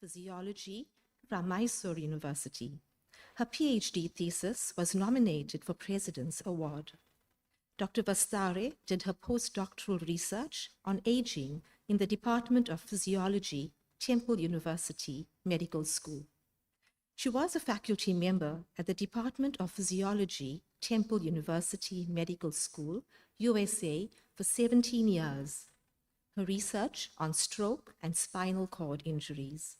Physiology from Mysore University. Her PhD thesis was nominated for President's Award. Dr. Vasthare did her postdoctoral research on aging in the Department of Physiology, Temple University Medical School. She was a faculty member at the Department of Physiology, Temple University Medical School, USA, for 17 years. Her research on stroke and spinal cord injuries.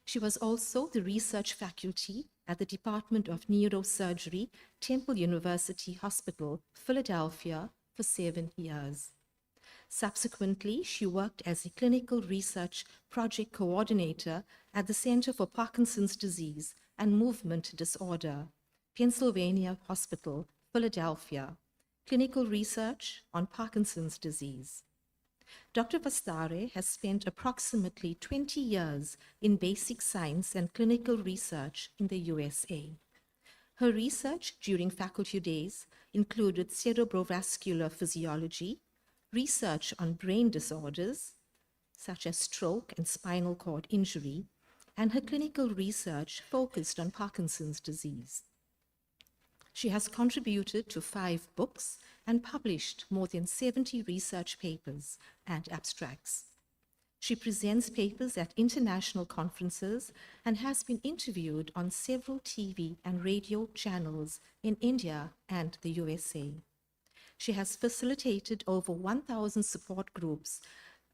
She was also the research faculty at the Department of Neurosurgery, Temple University Hospital, Philadelphia, for 7 years. Subsequently, she worked as a clinical research project coordinator at the Center for Parkinson's Disease and Movement Disorder, Pennsylvania Hospital, Philadelphia, clinical research on Parkinson's disease. Dr. Vasthare has spent approximately 20 years in basic science and clinical research in the USA. Her research during faculty days included cerebrovascular physiology, research on brain disorders, such as stroke and spinal cord injury, and her clinical research focused on Parkinson's disease. She has contributed to 5 books and published more than 70 research papers and abstracts. She presents papers at international conferences and has been interviewed on several TV and radio channels in India and the USA. She has facilitated over 1,000 support groups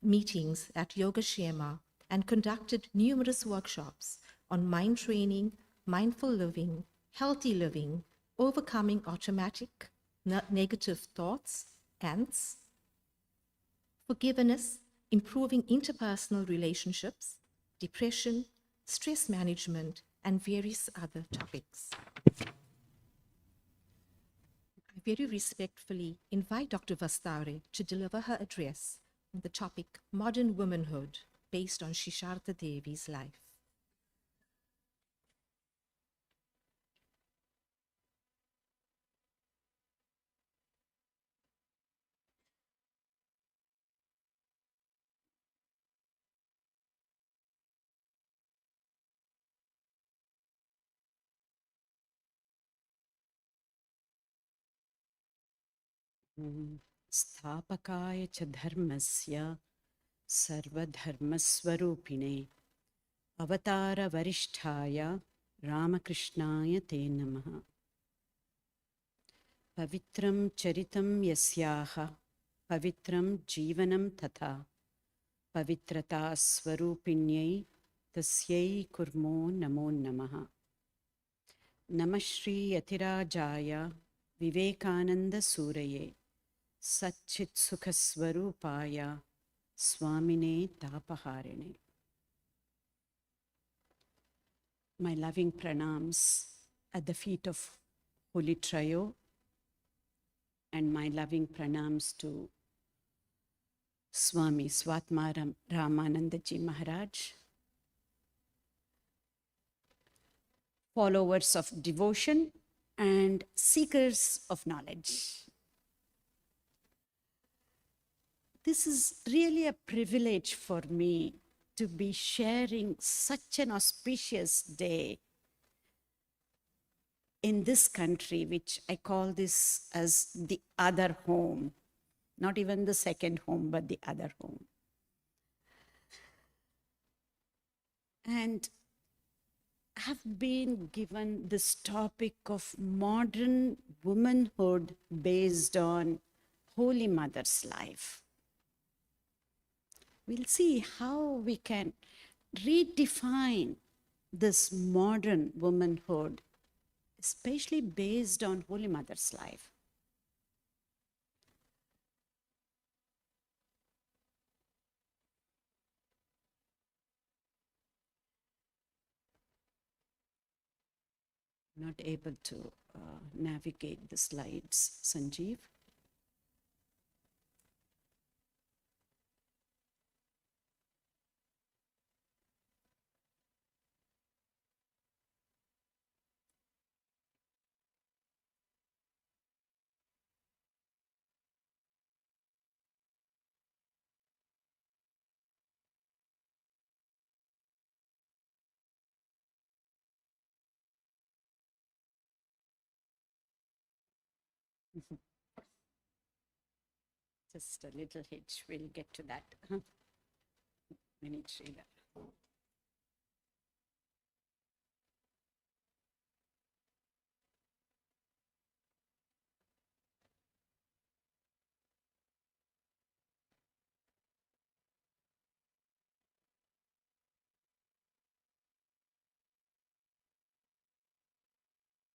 meetings at Yogashema and conducted numerous workshops on mind training, mindful living, healthy living, overcoming automatic negative thoughts, ants, forgiveness, improving interpersonal relationships, depression, stress management, and various other topics. I very respectfully invite Dr. Vasthare to deliver her address on the topic Modern Womanhood, based on Sarada Devi's life. स्थापकाय च धर्मस्य सर्वधर्मस्वरूपिणे अवतारवरिष्ठाय रामकृष्णाय ते नमः। पवित्रं चरितं यस्याः पवित्रं जीवनं तथा पवित्रता स्वरूपिण्यै तस्यै कुर्मो नमो नमः। नमः Shri यतिराजाय विवेकानन्दसूरये सच्चित्सुखस्वरूपाय स्वामिने तापहारिणे। My loving pranams at the feet of Holy Trio, and my loving pranams to Swami Swatma Ramanandaji Maharaj, followers of devotion and seekers of knowledge. This is really a privilege for me to be sharing such an auspicious day in this country, which I call this as the other home, not even the second home, but the other home. And have been given this topic of modern womanhood based on Holy Mother's life. We'll see how we can redefine this modern womanhood, especially based on Holy Mother's life. Not able to navigate the slides, Sanjeev. Just a little hitch. We'll get to that. Mini trailer.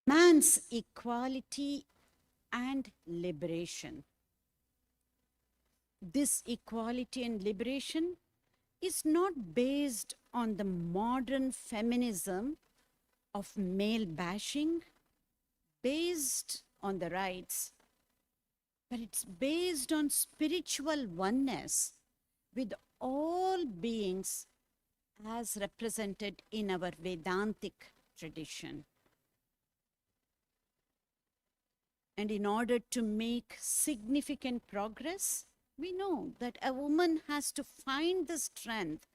Man's equality and liberation. This equality and liberation is not based on the modern feminism of male bashing, based on the rights, but it's based on spiritual oneness with all beings as represented in our Vedantic tradition. And in order to make significant progress, we know that a woman has to find the strength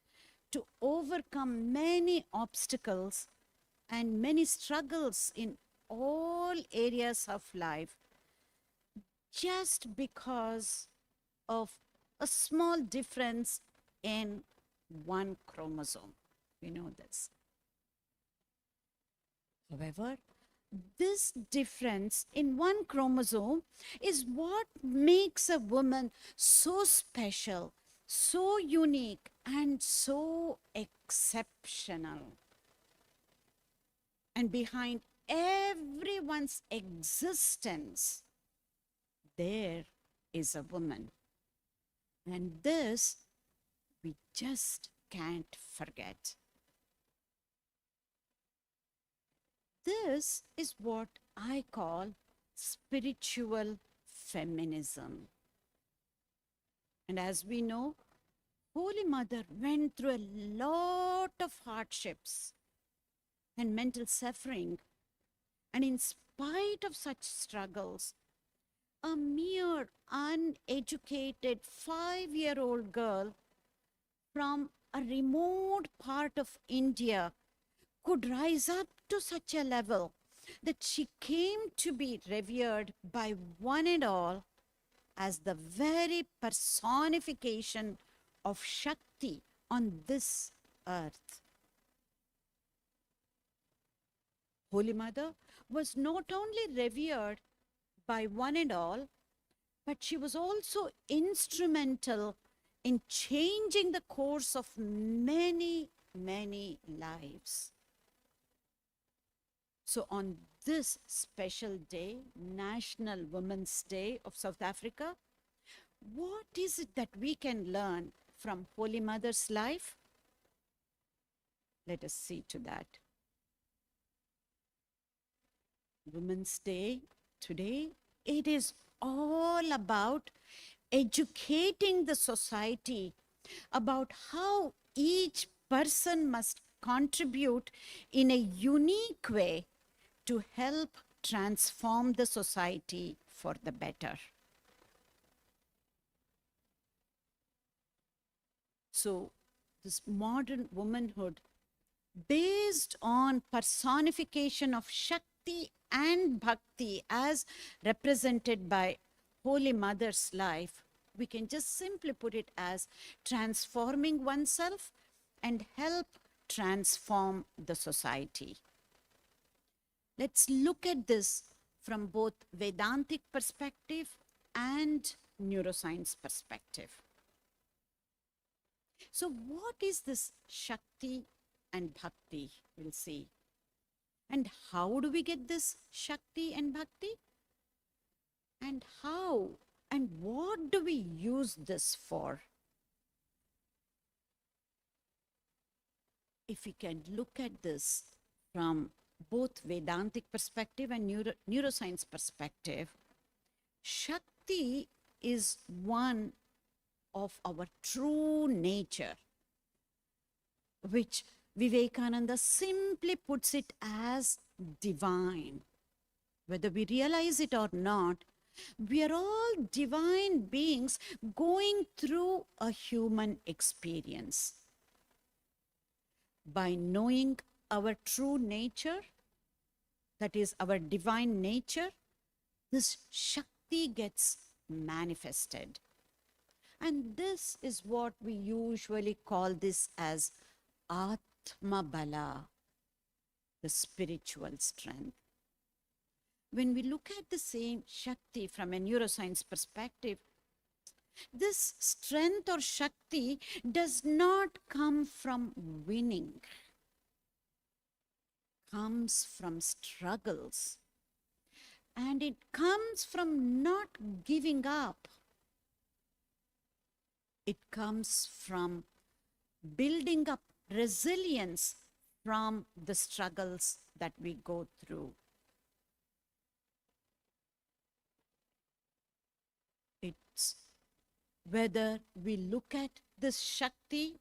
to overcome many obstacles and many struggles in all areas of life just because of a small difference in one chromosome. We know this. However, this difference in one chromosome is what makes a woman so special, so unique, and so exceptional. And behind everyone's existence, there is a woman. And this we just can't forget. This is what I call spiritual feminism. And as we know, Holy Mother went through a lot of hardships and mental suffering. And in spite of such struggles, a mere uneducated 5-year-old girl from a remote part of India could rise up to such a level that she came to be revered by one and all as the very personification of Shakti on this earth. Holy Mother was not only revered by one and all, but she was also instrumental in changing the course of many, many lives. So on this special day, National Women's Day of South Africa, what is it that we can learn from Holy Mother's life? Let us see to that. Women's Day today, it is all about educating the society about how each person must contribute in a unique way to help transform the society for the better. So this modern womanhood, based on personification of Shakti and Bhakti as represented by Holy Mother's life, we can just simply put it as transforming oneself and help transform the society. Let's look at this from both Vedantic perspective and neuroscience perspective. So what is this Shakti and Bhakti? We'll see. And how do we get this Shakti and Bhakti? And how and what do we use this for? If we can look at this from both Vedantic perspective and neuroscience perspective, Shakti is one of our true nature, which Vivekananda simply puts it as divine. Whether we realize it or not, we are all divine beings going through a human experience. By knowing our true nature, that is our divine nature, this Shakti bhakti gets manifested. And this is what we usually call this as Atma Bala, the spiritual strength. When we look at the same Shakti from a neuroscience perspective, this strength or Shakti does not come from winning, comes from struggles. And it comes from not giving up. It comes from building up resilience from the struggles that we go through. It's whether we look at this Shakti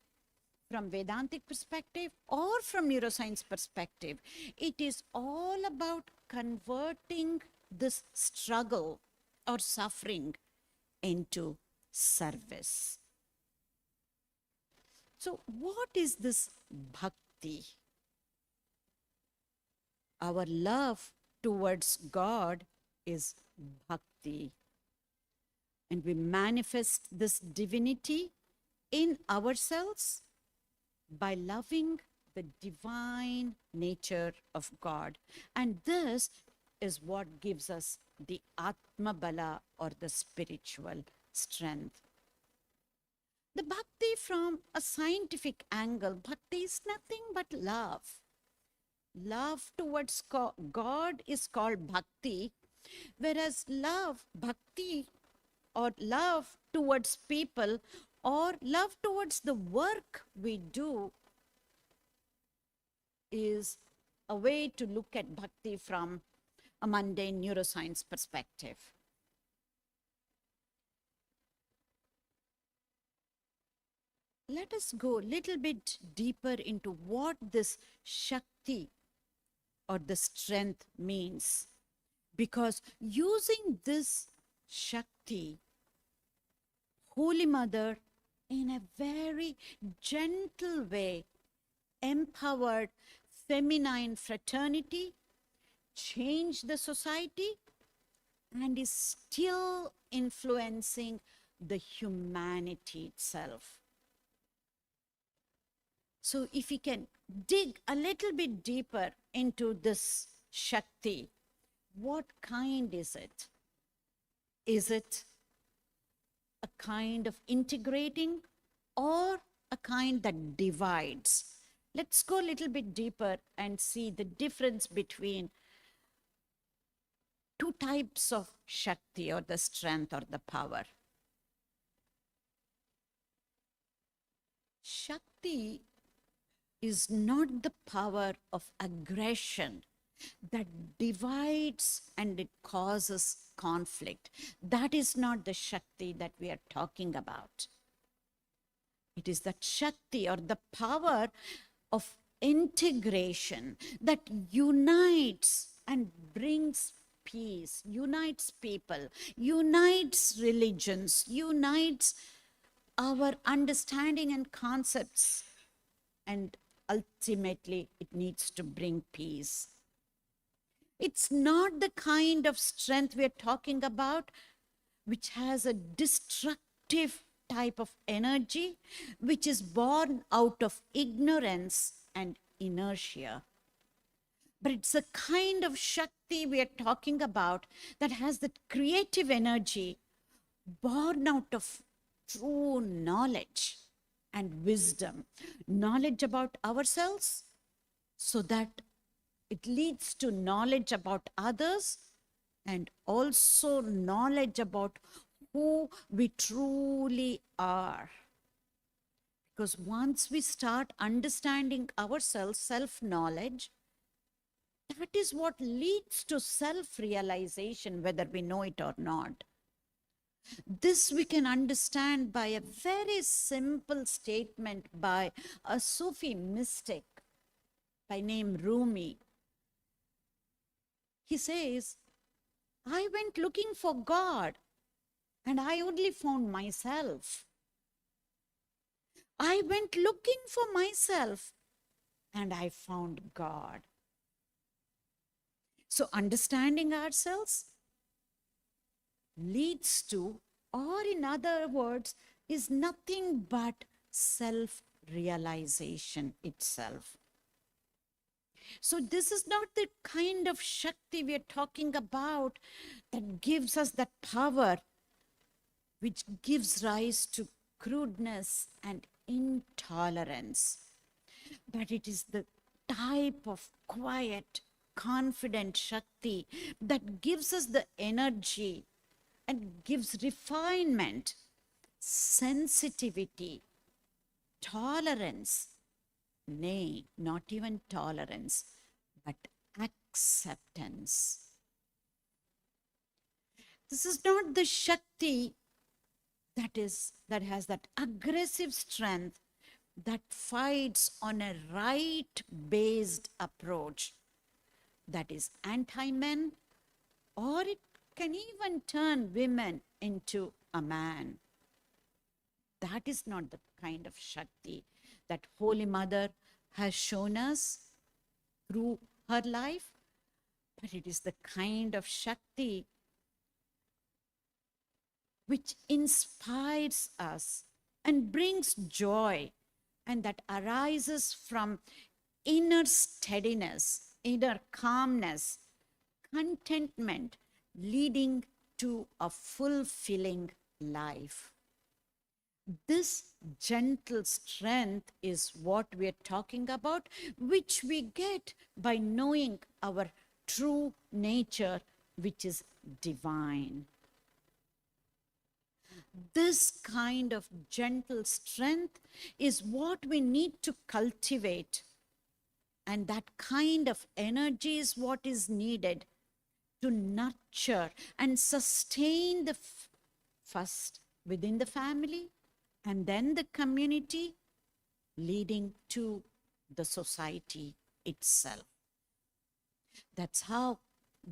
from Vedantic perspective or from neuroscience perspective, it is all about converting this struggle or suffering into service. So what is this bhakti? Our love towards God is bhakti. And we manifest this divinity in ourselves by loving the divine nature of God. And this is what gives us the Atma Bala or the spiritual strength. The bhakti from a scientific angle, bhakti is nothing but love. Love towards God is called bhakti, whereas love, bhakti, or love towards people or love towards the work we do is a way to look at bhakti from a mundane neuroscience perspective. Let us go a little bit deeper into what this Shakti or the strength means. Because using this Shakti, Holy Mother, in a very gentle way, empowered feminine fraternity, changed the society, and is still influencing the humanity itself. So if we can dig a little bit deeper into this Shakti, what kind is it? Is it a kind of integrating or a kind that divides? Let's go a little bit deeper and see the difference between two types of Shakti or the strength or the power. Shakti is not the power of aggression that divides and it causes conflict. That is not the Shakti that we are talking about. It is that Shakti or the power of integration that unites and brings peace, unites people, unites religions, unites our understanding and concepts, and ultimately it needs to bring peace. It's not the kind of strength we're talking about which has a destructive type of energy which is born out of ignorance and inertia. But it's a kind of Shakti we are talking about that has that creative energy born out of true knowledge and wisdom. Knowledge about ourselves so that it leads to knowledge about others and also knowledge about who we truly are. Because once we start understanding ourselves, self-knowledge, that is what leads to self-realization, whether we know it or not. This we can understand by a very simple statement by a Sufi mystic by name Rumi. He says, I went looking for God and I only found myself. I went looking for myself and I found God. So understanding ourselves, leads to, or in other words, is nothing but self-realization itself. So this is not the kind of Shakti we are talking about that gives us that power which gives rise to crudeness and intolerance. But it is the type of quiet, confident Shakti that gives us the energy and gives refinement, sensitivity, tolerance, nay, not even tolerance, but acceptance. This is not the Shakti that has that aggressive strength that fights on a right-based approach that is anti-men, or it can even turn women into a man. That is not the kind of Shakti that Holy Mother has shown us through her life, but it is the kind of Shakti which inspires us and brings joy, and that arises from inner steadiness, inner calmness, contentment, leading to a fulfilling life. This gentle strength is what we are talking about, which we get by knowing our true nature, which is divine. This kind of gentle strength is what we need to cultivate. And that kind of energy is what is needed to nurture and sustain the first within the family and then the community, leading to the society itself. That's how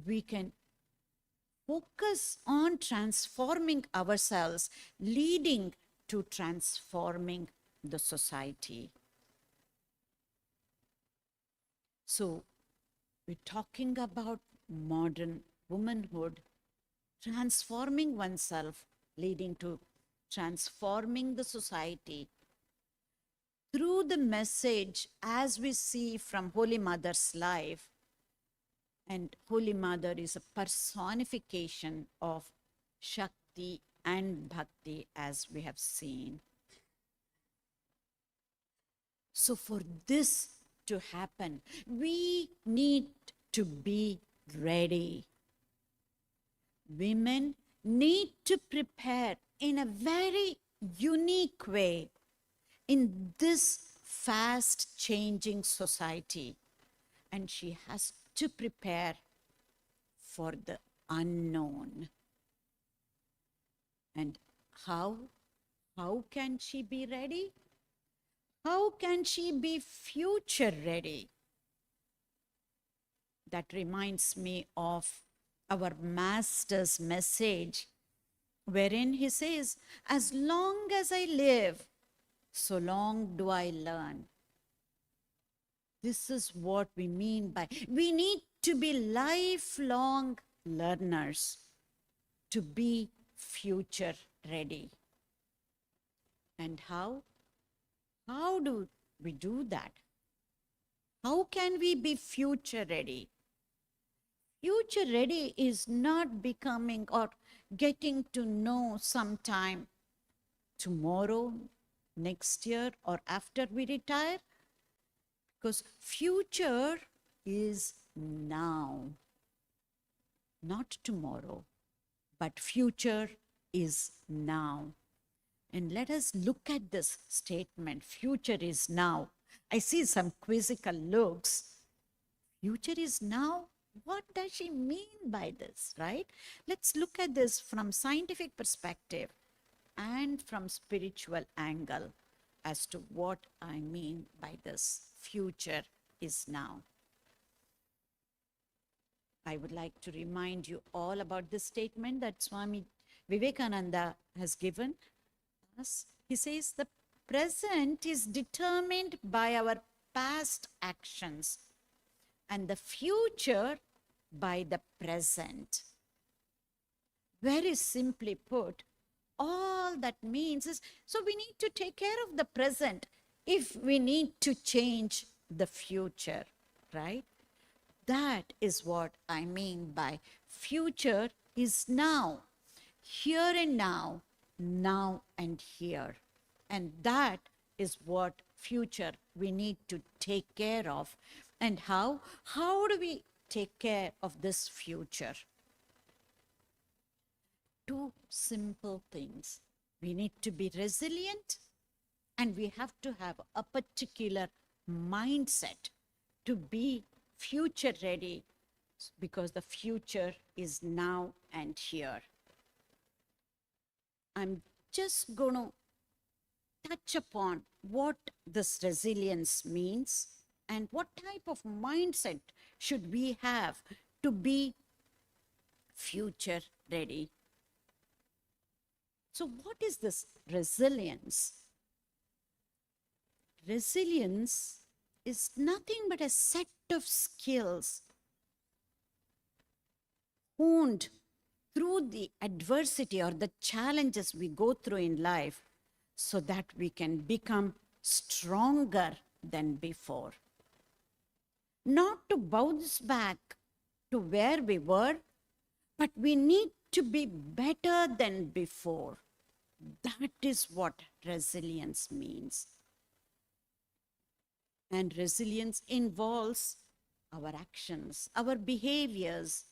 we can focus on transforming ourselves, leading to transforming the society. So we're talking about modern womanhood, transforming oneself, leading to transforming the society through the message as we see from Holy Mother's life. And Holy Mother is a personification of Shakti and Bhakti, as we have seen. So for this to happen, we need to be ready. Women need to prepare in a very unique way in this fast changing society. And she has to prepare for the unknown. And how can she be ready? How can she be future ready? That reminds me of our Master's message, wherein he says, as long as I live, so long do I learn. This is what we mean by, we need to be lifelong learners to be future ready. And how? How do we do that? How can we be future ready? Future ready is not becoming or getting to know sometime tomorrow, next year, or after we retire. Because future is now, not tomorrow, but future is now. And let us look at this statement, future is now. I see some quizzical looks. Future is now? What does she mean by this, right? Let's look at this from scientific perspective and from spiritual angle as to what I mean by this. Future is now. I would like to remind you all about this statement that Swami Vivekananda has given us. He says, the present is determined by our past actions and the future by the present. Very simply put, all that means is, so we need to take care of the present if we need to change the future, right? That is what I mean by future is now, here and now, now and here. And that is what future we need to take care of. And how? How do we take care of this future? Two simple things. We need to be resilient, and we have to have a particular mindset to be future ready, because the future is now and here. I'm just going to touch upon what this resilience means and what type of mindset should we have to be future ready. So what is this resilience? Resilience is nothing but a set of skills honed through the adversity or the challenges we go through in life, so that we can become stronger than before. Not to bounce back to where we were, but we need to be better than before. That is what resilience means. And resilience involves our actions, our behaviors,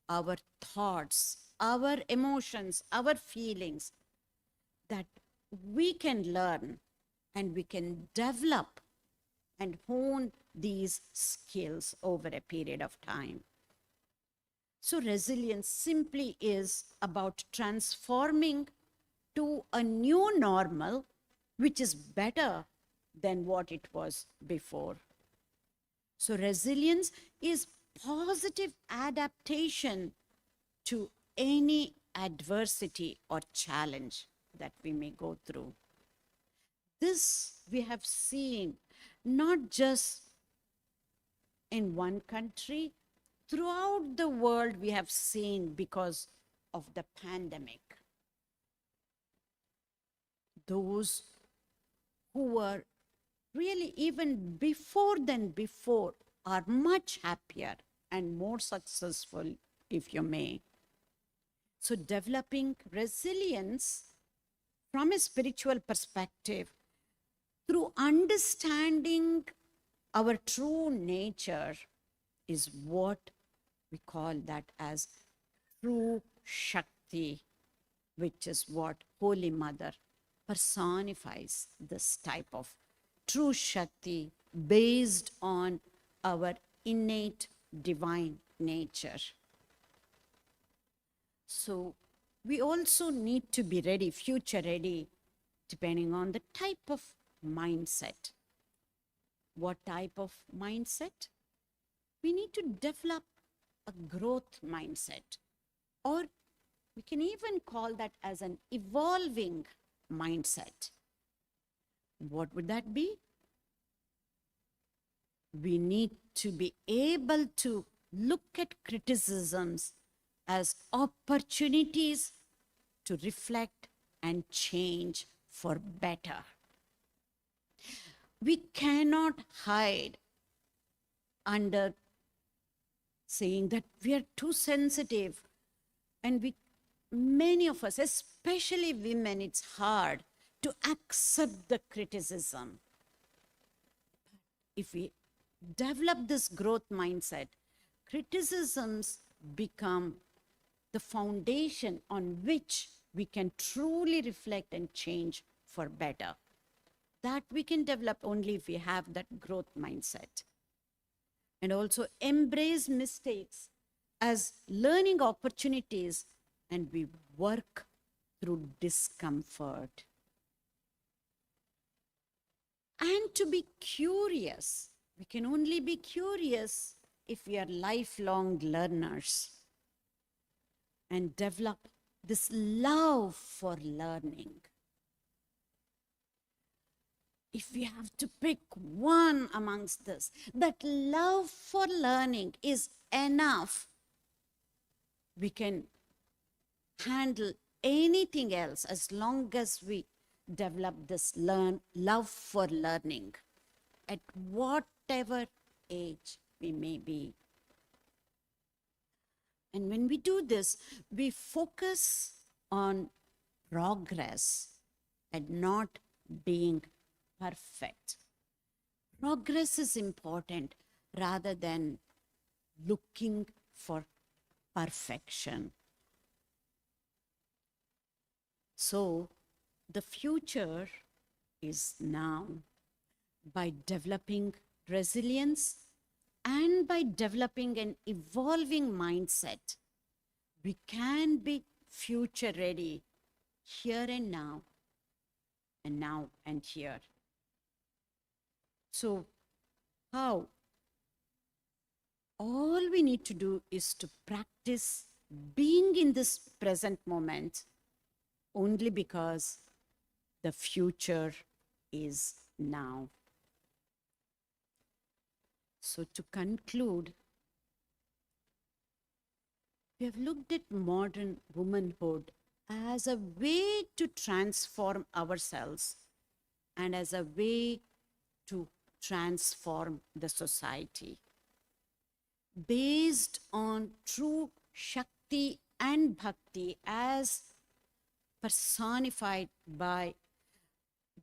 our thoughts, our emotions, our feelings, that we can learn and we can develop and hone these skills over a period of time. So resilience simply is about transforming to a new normal, which is better than what it was before. So resilience is positive adaptation to any adversity or challenge that we may go through. This we have seen not just in one country, throughout the world we have seen because of the pandemic. Those who were really even before than before are much happier and more successful, if you may. So developing resilience from a spiritual perspective through understanding our true nature is what we call that as true Shakti, which is what Holy Mother personifies, this type of true Shakti based on our innate divine nature. So we also need to be ready, future ready, depending on the type of mindset. What type of mindset? We need to develop a growth mindset, or we can even call that as an evolving mindset. What would that be? We need to be able to look at criticisms as opportunities to reflect and change for better. We cannot hide under saying that we are too sensitive, and many of us, especially women, it's hard to accept the criticism. If we develop this growth mindset, criticisms become the foundation on which we can truly reflect and change for better. That we can develop only if we have that growth mindset. And also embrace mistakes as learning opportunities, and we work through discomfort. And to be curious. We can only be curious if we are lifelong learners and develop this love for learning. If we have to pick one amongst this, that love for learning is enough. We can handle anything else as long as we develop this love for learning at whatever age we may be. And when we do this, we focus on progress and not being perfect. Progress is important rather than looking for perfection. So, the future is now. By developing resilience and by developing an evolving mindset, we can be future ready here and now and here. So, how? All we need to do is to practice being in this present moment only because the future is now. So, to conclude, we have looked at modern womanhood as a way to transform ourselves and as a way to transform the society. Based on true Shakti and Bhakti as personified by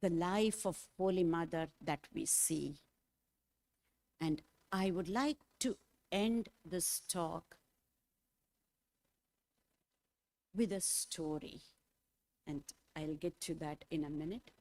the life of Holy Mother that we see. And I would like to end this talk with a story, and I'll get to that in a minute.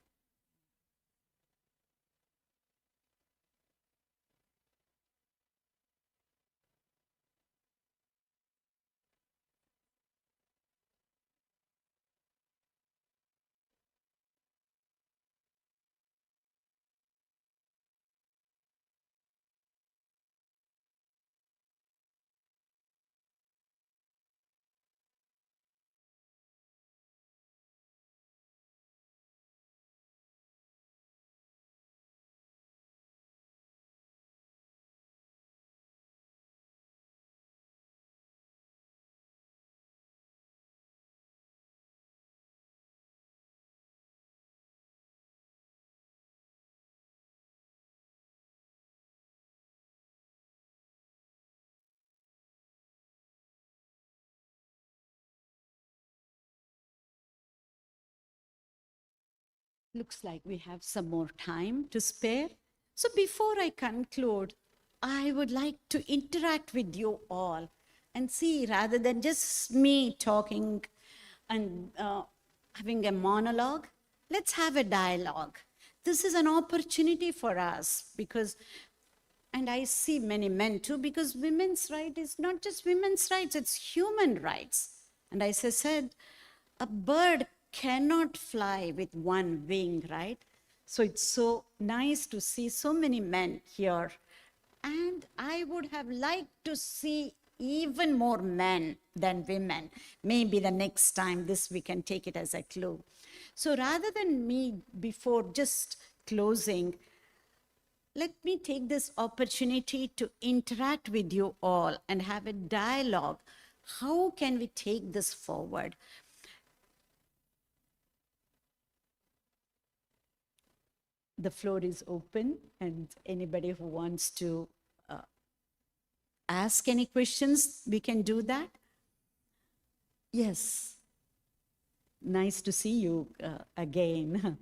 Looks like we have some more time to spare. So before I conclude, I would like to interact with you all and see, rather than just me talking and having a monologue, let's have a dialogue. This is an opportunity for us because, and I see many men too, because women's right is not just women's rights, it's human rights. And as I said, a bird cannot fly with one wing, right? So it's so nice to see so many men here. And I would have liked to see even more men than women. Maybe the next time this we can take it as a clue. So rather than me, before just closing, let me take this opportunity to interact with you all and have a dialogue. How can we take this forward? The floor is open, and anybody who wants to ask any questions, we can do that. Yes. Nice to see you again.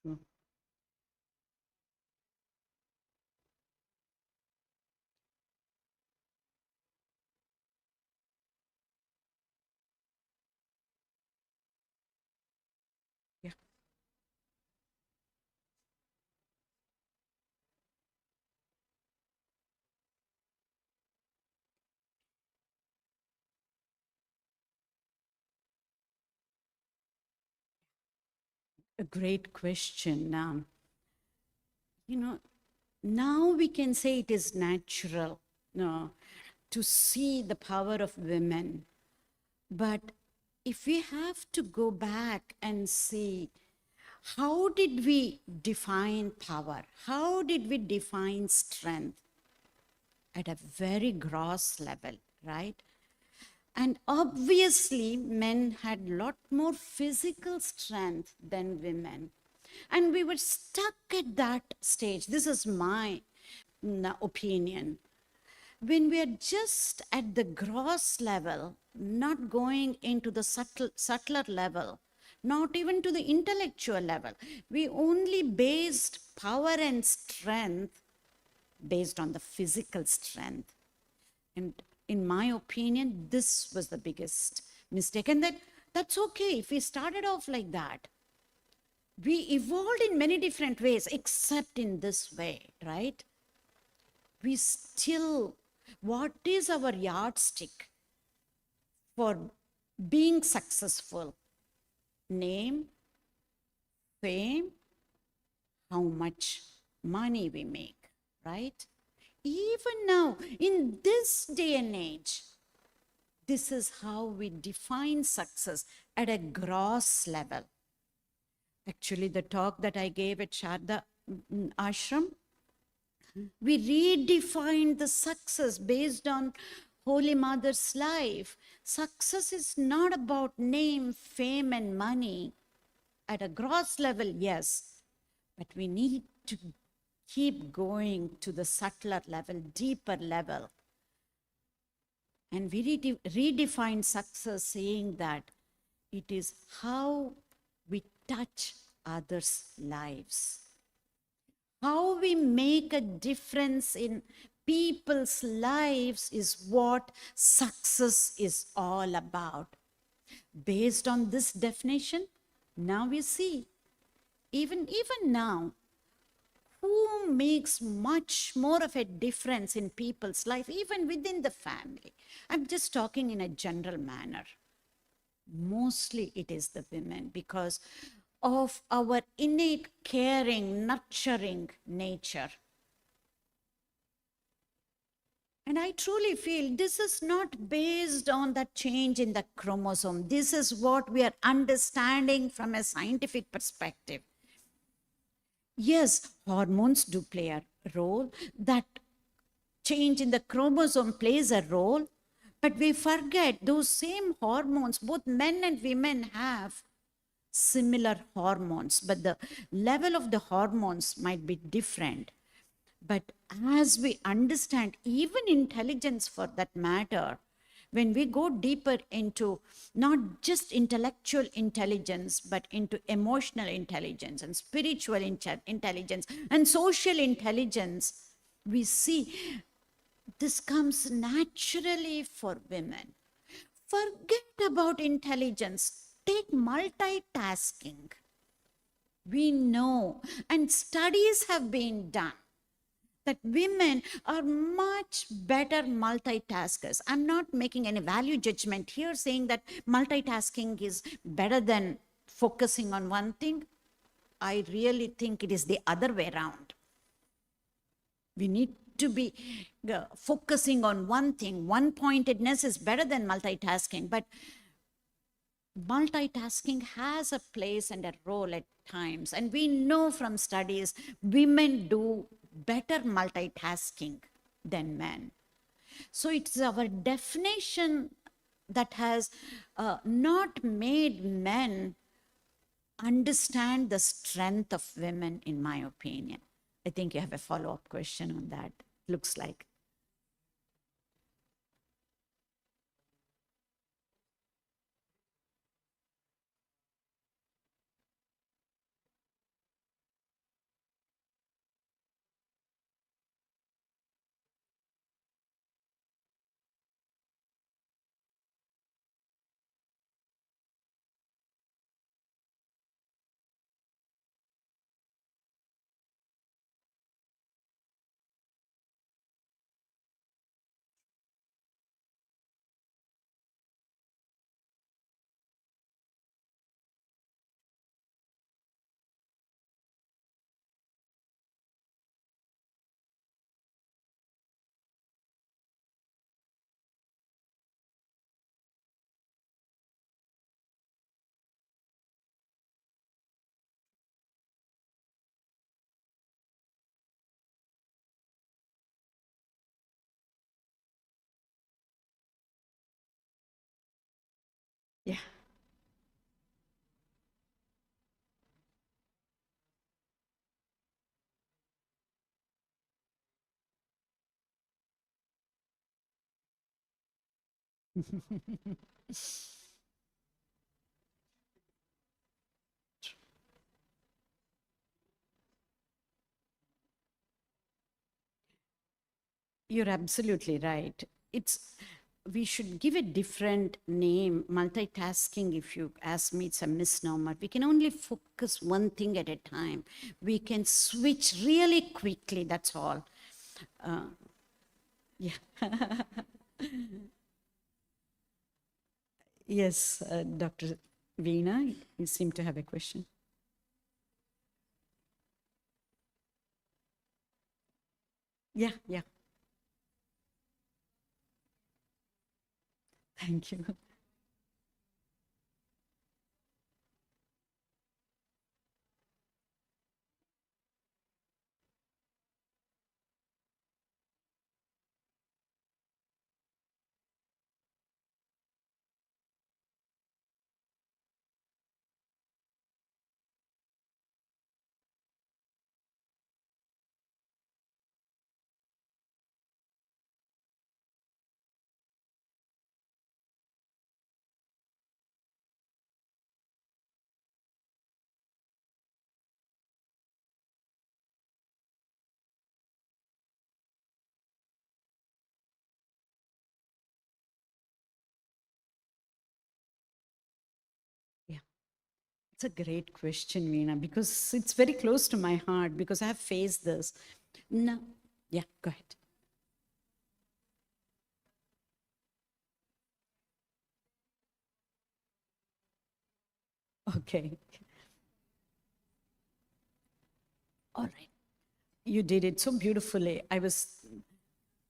Sure. Yeah. A great question. You know, Now we can say it is natural, to see the power of women. But if we have to go back and see, how did we define power? How did we define strength? At a very gross level, right? And obviously, men had a lot more physical strength than women. And we were stuck at that stage. This is my opinion. When we are just at the gross level, not going into the subtler level, not even to the intellectual level, we only based power and strength based on the physical strength. And in my opinion, this was the biggest mistake. And that's okay if we started off like that. We evolved in many different ways, except in this way, right? We still, what is our yardstick for being successful? Name, fame, how much money we make, right? Even now, in this day and age, this is how we define success at a gross level. Actually, the talk that I gave at Sarada ashram, we redefined the success based on Holy Mother's life. Success is not about name, fame, and money. At a gross level, yes, but we need to keep going to the subtler level, deeper level. And we redefine success saying that it is how we touch others' lives, how we make a difference in people's lives is what success is all about. Based on this definition, now we see, even now, who makes much more of a difference in people's life, even within the family. I'm just talking in a general manner. Mostly it is the women because of our innate caring, nurturing nature. And I truly feel this is not based on that change in the chromosome. This is what we are understanding from a scientific perspective. Yes, hormones do play a role. That change in the chromosome plays a role. But we forget those same hormones, both men and women have similar hormones, but the level of the hormones might be different. But as we understand, even intelligence for that matter, when we go deeper into not just intellectual intelligence, but into emotional intelligence and spiritual intelligence and social intelligence, we see this comes naturally for women. Forget about intelligence. Take multitasking. We know, and studies have been done, that women are much better multitaskers. I'm not making any value judgment here saying that multitasking is better than focusing on one thing. I really think it is the other way around. We need to be focusing on one thing. One pointedness is better than multitasking, but multitasking has a place and a role at times. And we know from studies, women do better multitasking than men. So it's our definition that has not made men understand the strength of women, in my opinion. I think you have a follow-up question on that, looks like. You're absolutely right. We should give a different name. Multitasking, if you ask me, it's a misnomer. We can only focus one thing at a time. We can switch really quickly, that's all. Yeah. Yes, Dr. Veena, you seem to have a question. Yeah, yeah. Thank you. Yeah. It's a great question, Veena, because it's very close to my heart because I have faced this. No, yeah, go ahead. Okay, all right. You did it so beautifully. I was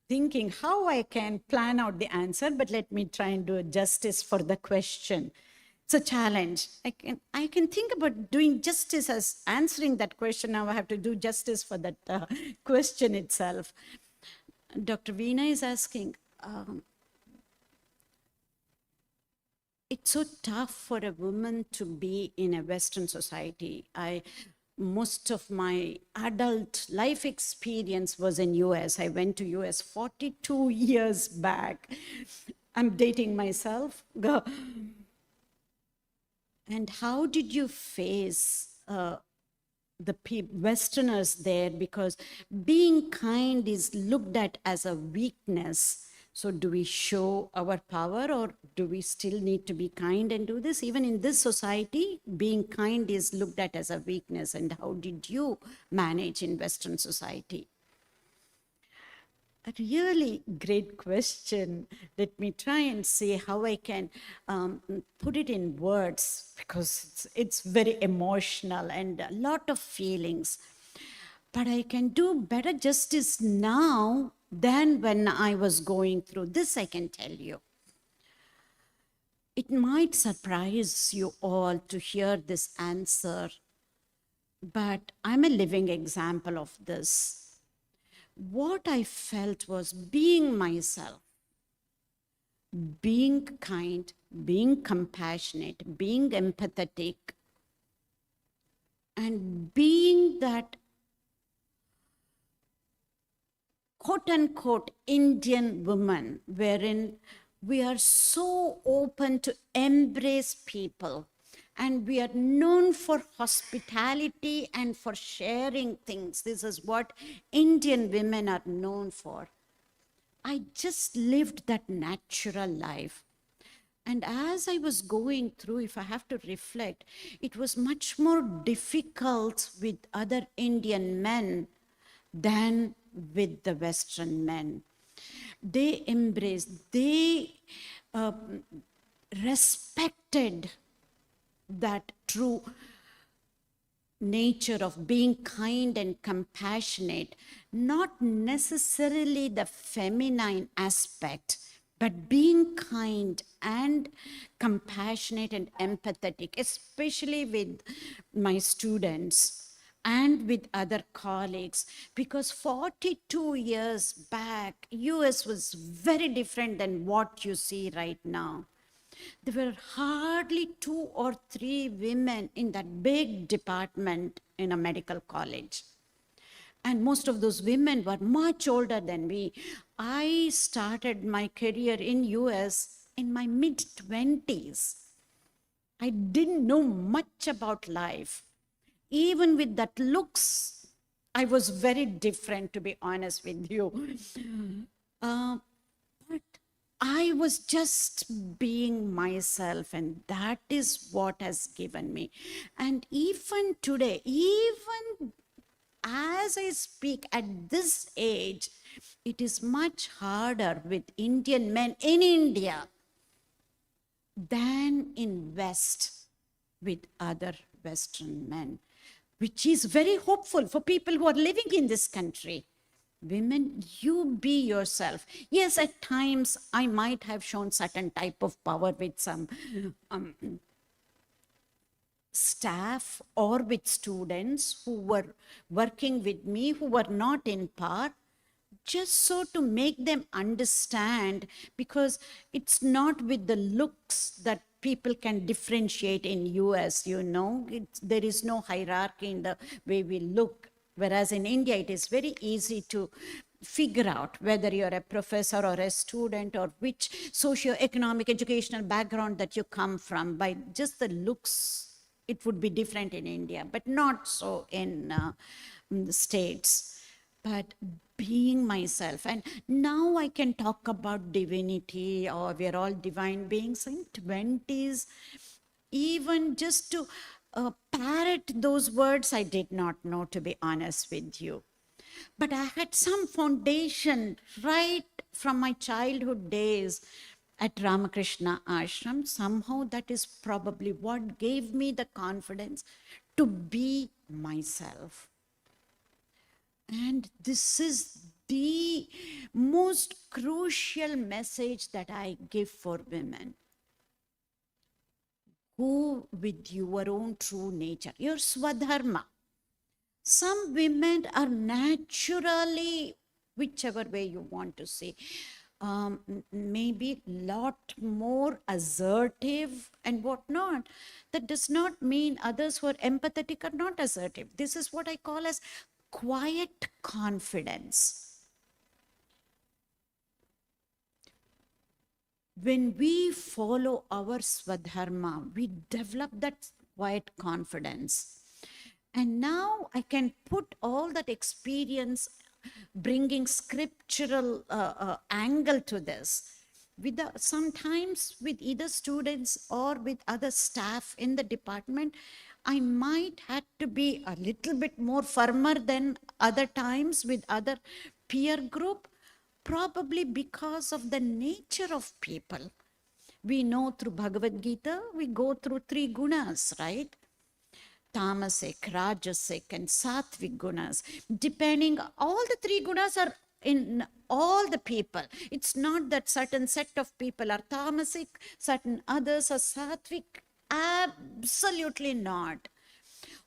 thinking how I can plan out the answer, but let me try and do justice for the question. It's a challenge. I can think about doing justice as answering that question. Now I have to do justice for that question itself. Dr. Veena is asking, it's so tough for a woman to be in a Western society. Most of my adult life experience was in US. I went to US 42 years back. I'm dating myself. And how did you face the Westerners there? Because being kind is looked at as a weakness. So do we show our power, or do we still need to be kind and do this? Even in this society, being kind is looked at as a weakness. And how did you manage in Western society? A really great question. Let me try and see how I can put it in words, because it's very emotional and a lot of feelings. But I can do better justice now than when I was going through this, I can tell you. It might surprise you all to hear this answer, but I'm a living example of this. What I felt was being myself, being kind, being compassionate, being empathetic, and being that quote unquote Indian woman, wherein we are so open to embrace people. And we are known for hospitality and for sharing things. This is what Indian women are known for. I just lived that natural life. And as I was going through, if I have to reflect, it was much more difficult with other Indian men than with the Western men. They embraced, they respected that true nature of being kind and compassionate, not necessarily the feminine aspect, but being kind and compassionate and empathetic, especially with my students and with other colleagues, because 42 years back, US was very different than what you see right now. There were hardly 2 or 3 women in that big department in a medical college. And most of those women were much older than me. I started my career in US in my mid-20s. I didn't know much about life. Even with that looks, I was very different, to be honest with you. But I was just being myself, and that is what has given me. And even today, even as I speak at this age, it is much harder with Indian men in India than in West with other Western men, which is very hopeful for people who are living in this country. Women, you be yourself. Yes, at times I might have shown certain type of power with some staff or with students who were working with me, who were not in power, just so to make them understand, because it's not with the looks that people can differentiate in US, you know. There is no hierarchy in the way we look, whereas in India it is very easy to figure out whether you're a professor or a student or which socio-economic educational background that you come from by just the looks. It would be different in India, but not so in the States. But being myself, and now I can talk about divinity, or we're all divine beings. In 20s, even just to parrot those words, I did not know, to be honest with you. But I had some foundation right from my childhood days at Ramakrishna ashram. Somehow that is probably what gave me the confidence to be myself. And this is the most crucial message that I give for women. Go with your own true nature, your swadharma. Some women are naturally, whichever way you want to say, maybe lot more assertive and whatnot. That does not mean others who are empathetic are not assertive. This is what I call as quiet confidence. When we follow our swadharma, we develop that quiet confidence. And now I can put all that experience, bringing scriptural angle to this. Sometimes with either students or with other staff in the department, I might have to be a little bit more firmer than other times with other peer group, probably because of the nature of people. We know through Bhagavad Gita, we go through 3 gunas, right? Tamasic, Rajasic, and Sattvic gunas. Depending, all the 3 gunas are in all the people. It's not that certain set of people are Tamasic, certain others are Sattvic. Absolutely not.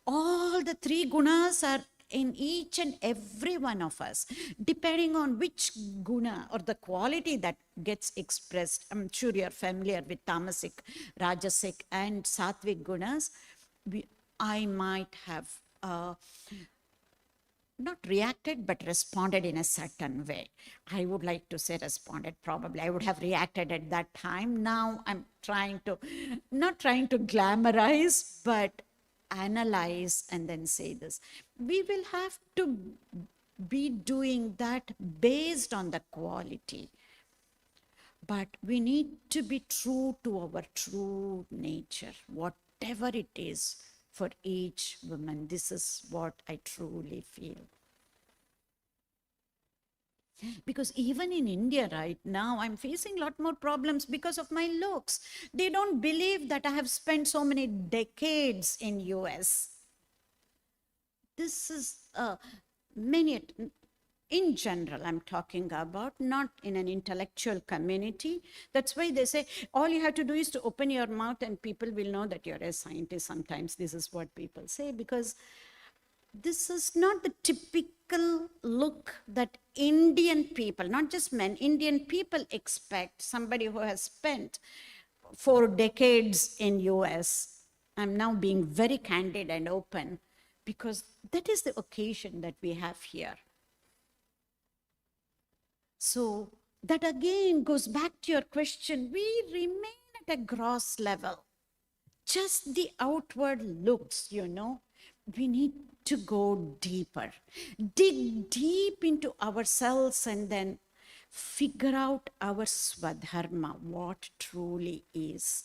All the 3 gunas are in each and every one of us, depending on which guna or the quality that gets expressed. I'm sure you're familiar with Tamasic, Rajasic, and Sattvic gunas. I might have not reacted, but responded in a certain way. I would like to say responded, probably. I would have reacted at that time. Now I'm not trying to glamorize, but analyze and then say this. We will have to be doing that based on the quality. But we need to be true to our true nature, whatever it is for each woman. This is what I truly feel. Because even in India right now, I'm facing a lot more problems because of my looks. They don't believe that I have spent so many decades in US. This is in general, I'm talking about, not in an intellectual community. That's why they say, all you have to do is to open your mouth and people will know that you're a scientist. Sometimes this is what people say, because this is not the typical look that Indian people, not just men, Indian people expect somebody who has spent 4 decades in US. I'm now being very candid and open, because that is the occasion that we have here. So that again goes back to your question. We remain at a gross level, just the outward looks, you know. We need to go deeper, dig deep into ourselves, and then figure out our swadharma, what truly is.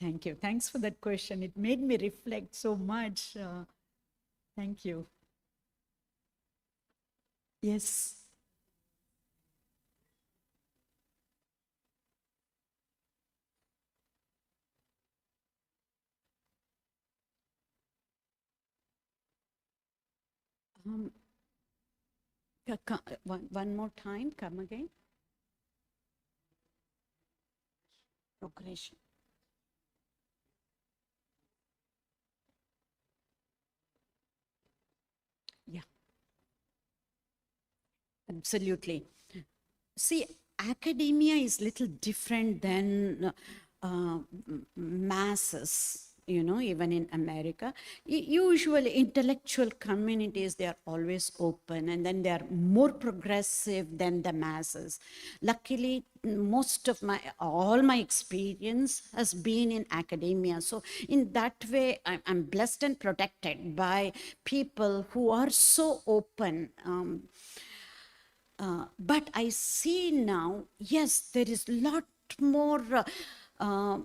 Thank you. Thanks for that question. It made me reflect so much. Thank you. Yes. Um, one more time, come again. Progression. Yeah, absolutely. See, academia is little different than masses, you know, even in America. Usually intellectual communities, they are always open, and then they are more progressive than the masses. Luckily, all my experience has been in academia. So in that way, I'm blessed and protected by people who are so open. But I see now, yes, there is lot more, uh,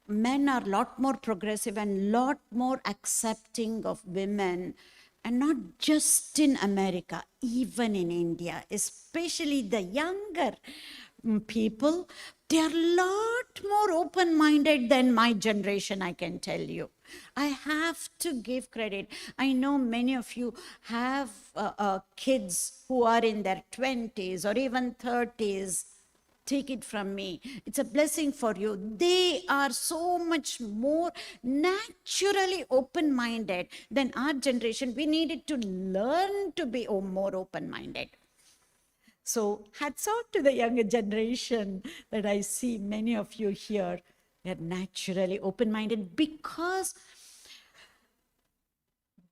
men are lot more progressive and lot more accepting of women, and not just in America, even in India, especially the younger people. They are a lot more open-minded than my generation, I can tell you. I have to give credit. I know many of you have kids who are in their 20s or even 30s. Take it from me. It's a blessing for you. They are so much more naturally open-minded than our generation. We needed to learn to be more open-minded. So hats off to the younger generation that I see many of you here. They're naturally open-minded because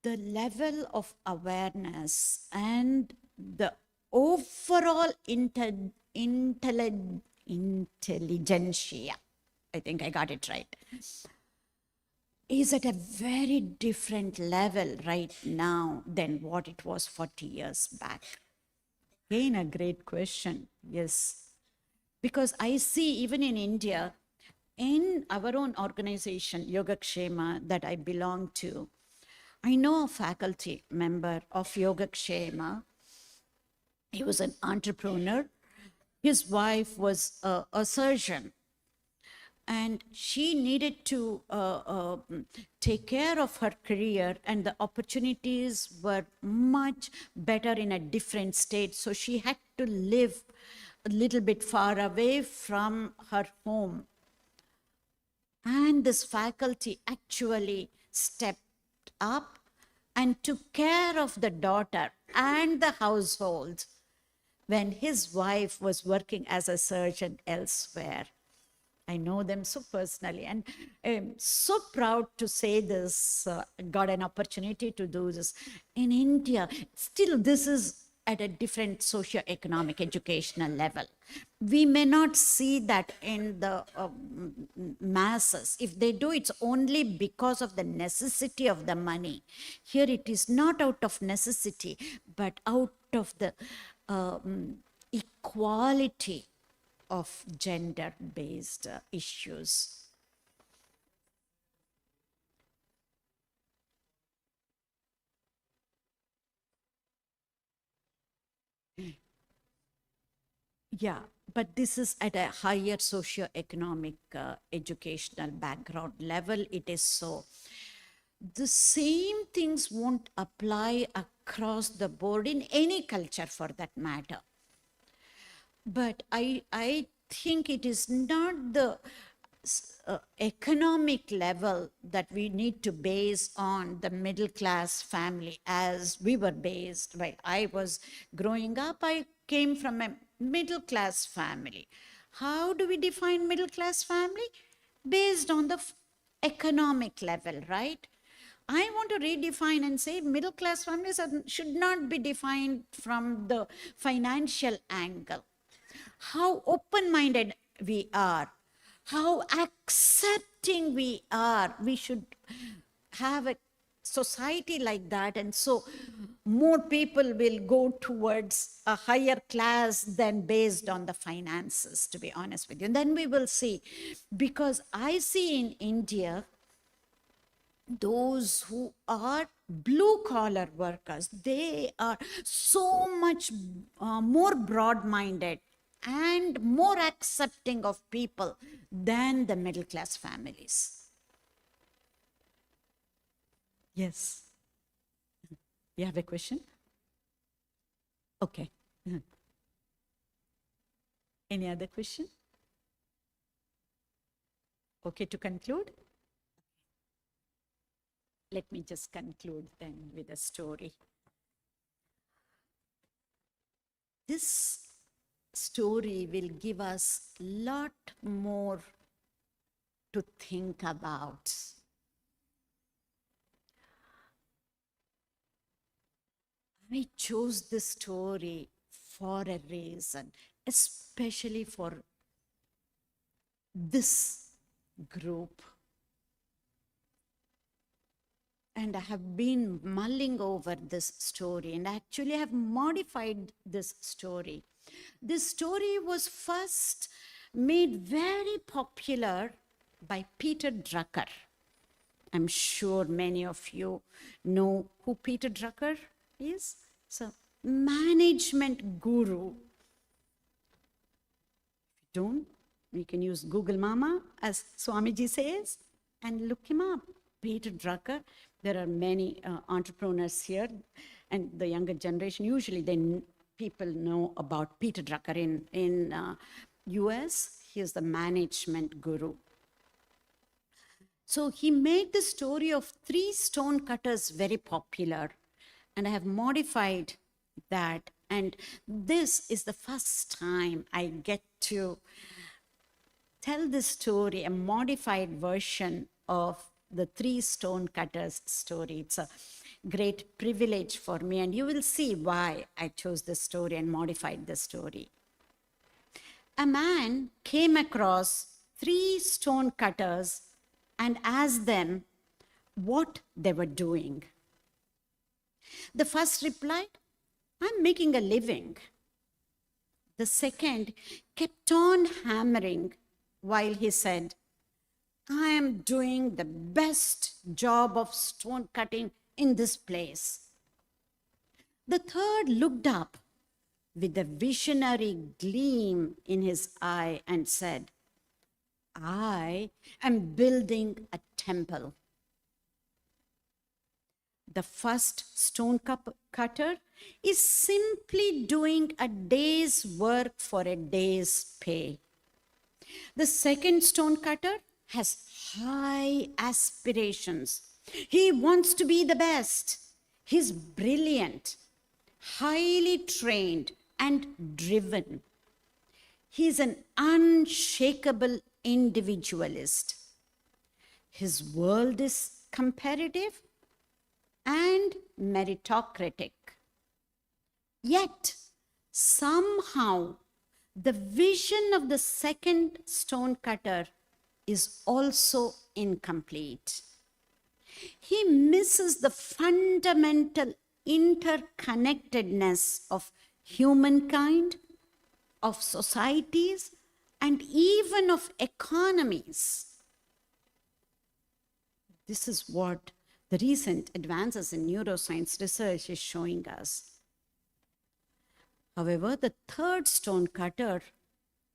the level of awareness and the overall intelligentsia, I think I got it right, is at a very different level right now than what it was 40 years back. Again, a great question. Yes. Because I see even in India, in our own organization, Yogakshema, that I belong to, I know a faculty member of Yogakshema. He was an entrepreneur. His wife was a surgeon, and she needed to take care of her career, and the opportunities were much better in a different state. So she had to live a little bit far away from her home. And this faculty actually stepped up and took care of the daughter and the household when his wife was working as a surgeon elsewhere. I know them so personally, and I'm so proud to say this, got an opportunity to do this. In India, still this is at a different socio-economic educational level. We may not see that in the masses. If they do, it's only because of the necessity of the money. Here it is not out of necessity, but out of the equality of gender-based issues. Yeah, but this is at a higher socio-economic educational background level. It is so. The same things won't apply across the board in any culture for that matter. But I think it is not the economic level that we need to base on the middle class family as we were based. While I was growing up, I came from a middle class family. How do we define middle class family? Based on the economic level, right? I want to redefine and say middle class families should not be defined from the financial angle. How open minded we are, how accepting we are. We should have a society like that, and so more people will go towards a higher class than based on the finances, to be honest with you. And then we will see, because I see in India those who are blue collar workers, they are so much more broad minded and more accepting of people than the middle class families. Yes. You have a question? Okay. Any other question? Okay, to conclude? Let me just conclude then with a story. This story will give us a lot more to think about. I chose this story for a reason, especially for this group. And I have been mulling over this story, and actually have modified this story. This story was first made very popular by Peter Drucker. I'm sure many of you know who Peter Drucker is. So, management guru. If you don't, you can use Google Mama, as Swamiji says, and look him up. Peter Drucker. There are many entrepreneurs here, and the younger generation, usually people know about Peter Drucker in US. He is the management guru. So he made the story of 3 stone cutters very popular, and I have modified that. And this is the first time I get to tell this story, a modified version of the 3 stone cutters story. It's a great privilege for me, and you will see why I chose this story and modified the story. A man came across 3 stone cutters and asked them what they were doing. The first replied, "I'm making a living." The second kept on hammering while he said, "I am doing the best job of stone cutting in this place." The third looked up with a visionary gleam in his eye and said, "I am building a temple." The first stone cutter is simply doing a day's work for a day's pay. The second stone cutter has high aspirations. He wants to be the best. He's brilliant, highly trained, and driven. He's an unshakable individualist. His world is competitive and meritocratic. Yet, somehow, the vision of the second stone cutter is also incomplete. He misses the fundamental interconnectedness of humankind, of societies, and even of economies. This is what the recent advances in neuroscience research is showing us. However, the third stone cutter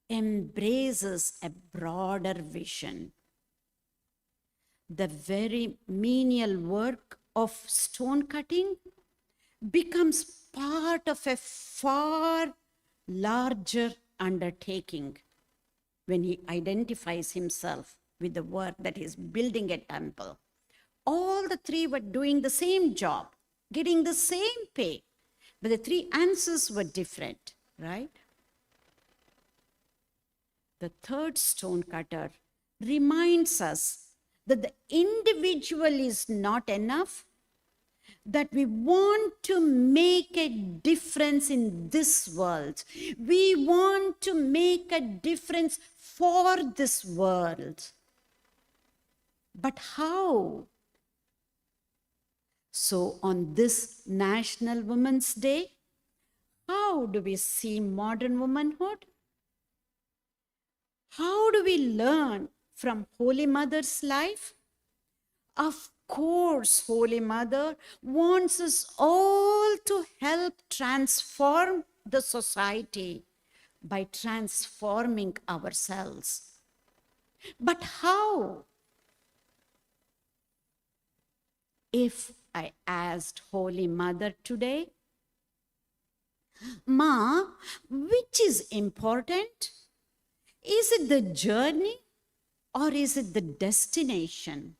embraces a broader vision. The very menial work of stone cutting becomes part of a far larger undertaking when he identifies himself with the work that is building a temple. All the 3 were doing the same job, getting the same pay, but the 3 answers were different, right? The third stone cutter reminds us that the individual is not enough, that we want to make a difference in this world. We want to make a difference for this world. But how? So on this National Women's Day, how do we see modern womanhood? How do we learn from Holy Mother's life? Of course, Holy Mother wants us all to help transform the society by transforming ourselves. But how? If I asked Holy Mother today, Ma, which is important? Is it the journey or is it the destination?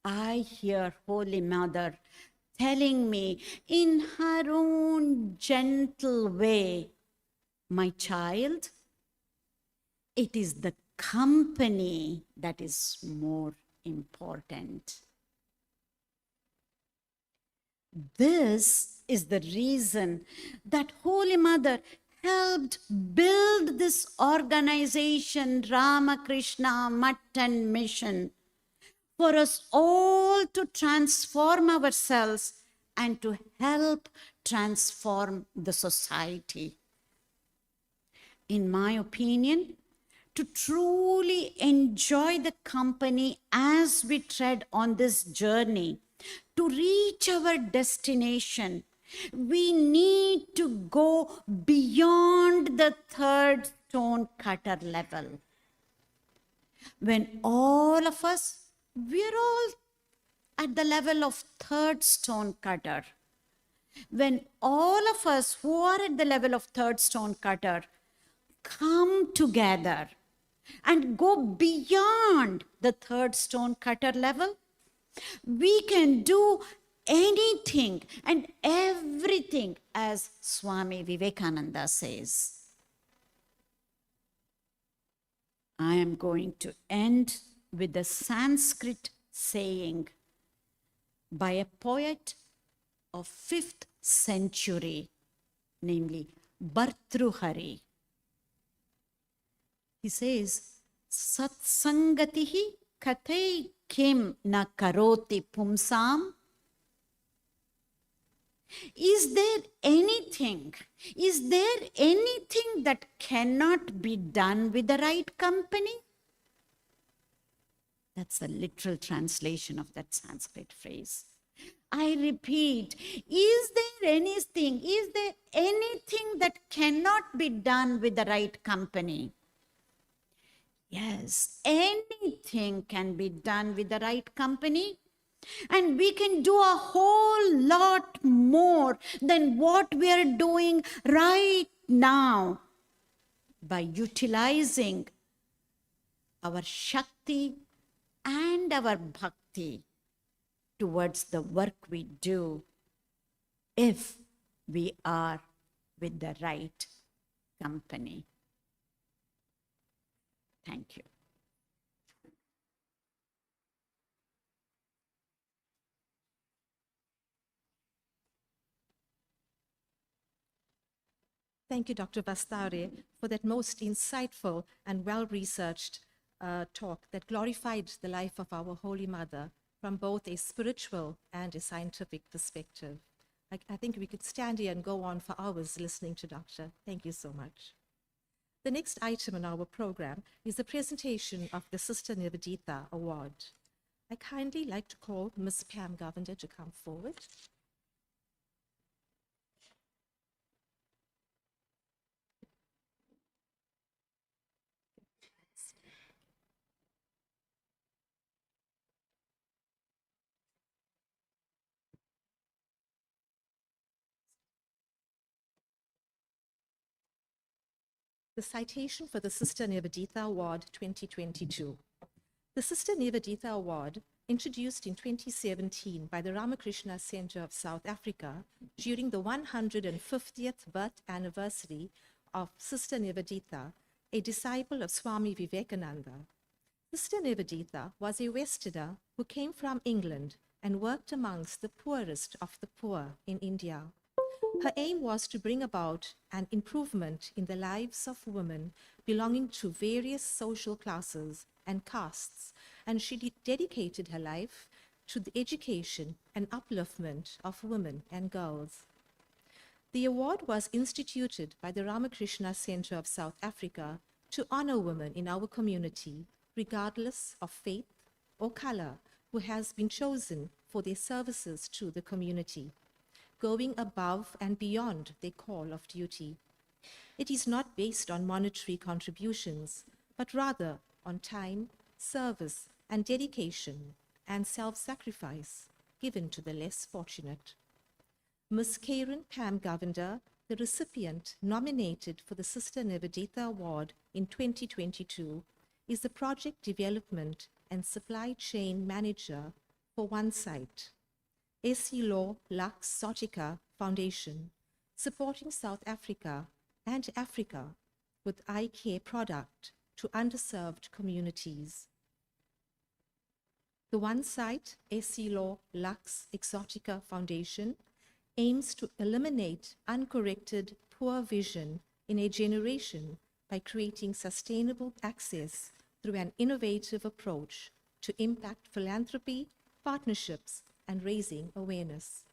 I hear Holy Mother telling me in her own gentle way, my child, it is the company that is more important. This is the reason that Holy Mother helped build this organization, Ramakrishna Mutton Mission, for us all to transform ourselves and to help transform the society. In my opinion, to truly enjoy the company as we tread on this journey, to reach our destination, we need to go beyond the third stone cutter level. When all of us, we're all at the level of third stone cutter. When all of us who are at the level of third stone cutter come together and go beyond the third stone cutter level, we can do anything and everything, as Swami Vivekananda says. I am going to end with a Sanskrit saying by a poet of 5th century, namely Bhartruhari. He says, Satsangatihi kathai kim na karoti pumsam. Is there anything that cannot be done with the right company? That's the literal translation of that Sanskrit phrase. I repeat, is there anything that cannot be done with the right company? Yes, anything can be done with the right company. And we can do a whole lot more than what we are doing right now by utilizing our Shakti and our Bhakti towards the work we do if we are with the right company. Thank you. Thank you, Dr. Vasthare, for that most insightful and well-researched talk that glorified the life of our Holy Mother from both a spiritual and a scientific perspective. I think we could stand here and go on for hours listening to Doctor. Thank you so much. The next item in our program is the presentation of the Sister Nivedita Award. I kindly like to call Ms. Pam Govender to come forward. The citation for the Sister Nivedita Award 2022. The Sister Nivedita Award, introduced in 2017 by the Ramakrishna Center of South Africa during the 150th birth anniversary of Sister Nivedita, a disciple of Swami Vivekananda. Sister Nivedita was a Westerner who came from England and worked amongst the poorest of the poor in India. Her aim was to bring about an improvement in the lives of women belonging to various social classes and castes, and she dedicated her life to the education and upliftment of women and girls. The award was instituted by the Ramakrishna Center of South Africa to honor women in our community, regardless of faith or color, who has been chosen for their services to the community, going above and beyond their call of duty. It is not based on monetary contributions, but rather on time, service, and dedication, and self-sacrifice given to the less fortunate. Ms. Karen Pam Govender, the recipient nominated for the Sister Nivedita Award in 2022, is the Project Development and Supply Chain Manager for One Site, Esilo Lux Sotica Foundation, supporting South Africa and Africa with eye care product to underserved communities. The One Site Esilo Lux Exotica Foundation aims to eliminate uncorrected poor vision in a generation by creating sustainable access through an innovative approach to impact philanthropy, partnerships, and raising awareness.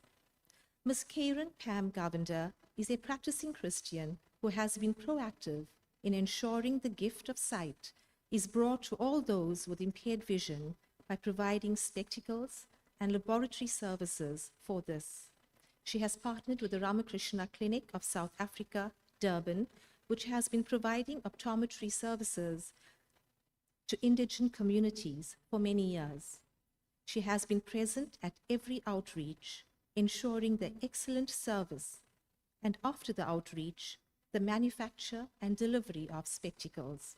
Ms. Karen Pam Govender is a practicing Christian who has been proactive in ensuring the gift of sight is brought to all those with impaired vision by providing spectacles and laboratory services for this. She has partnered with the Ramakrishna Clinic of South Africa, Durban, which has been providing optometry services to indigent communities for many years. She has been present at every outreach, ensuring the excellent service, and after the outreach, the manufacture and delivery of spectacles.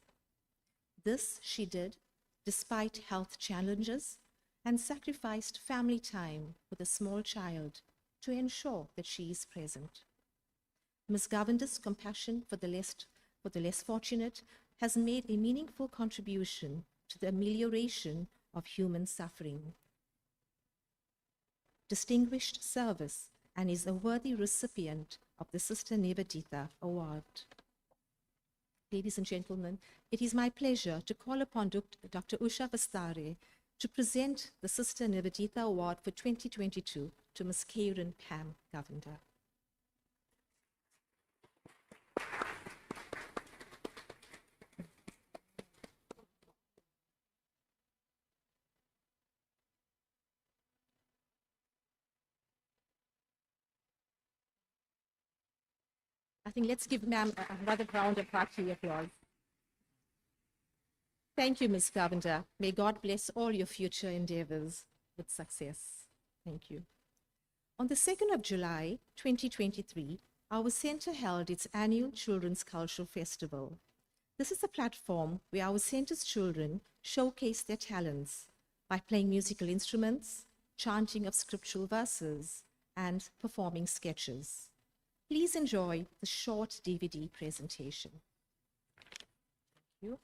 This she did despite health challenges and sacrificed family time with a small child to ensure that she is present. Ms. Govender's compassion for the less fortunate has made a meaningful contribution to the amelioration of human suffering. Distinguished service, and is a worthy recipient of the Sister Nivedita Award. Ladies and gentlemen, it is my pleasure to call upon Dr. Usha Vasthare to present the Sister Nivedita Award for 2022 to Ms. Karen Pam Govender. I think let's give ma'am another round of hearty applause. Thank you, Ms. Govender. May God bless all your future endeavors with success. Thank you. On the 2nd of July, 2023, our center held its annual Children's Cultural Festival. This is a platform where our center's children showcase their talents by playing musical instruments, chanting of scriptural verses, and performing sketches. Please enjoy the short DVD presentation. Thank you.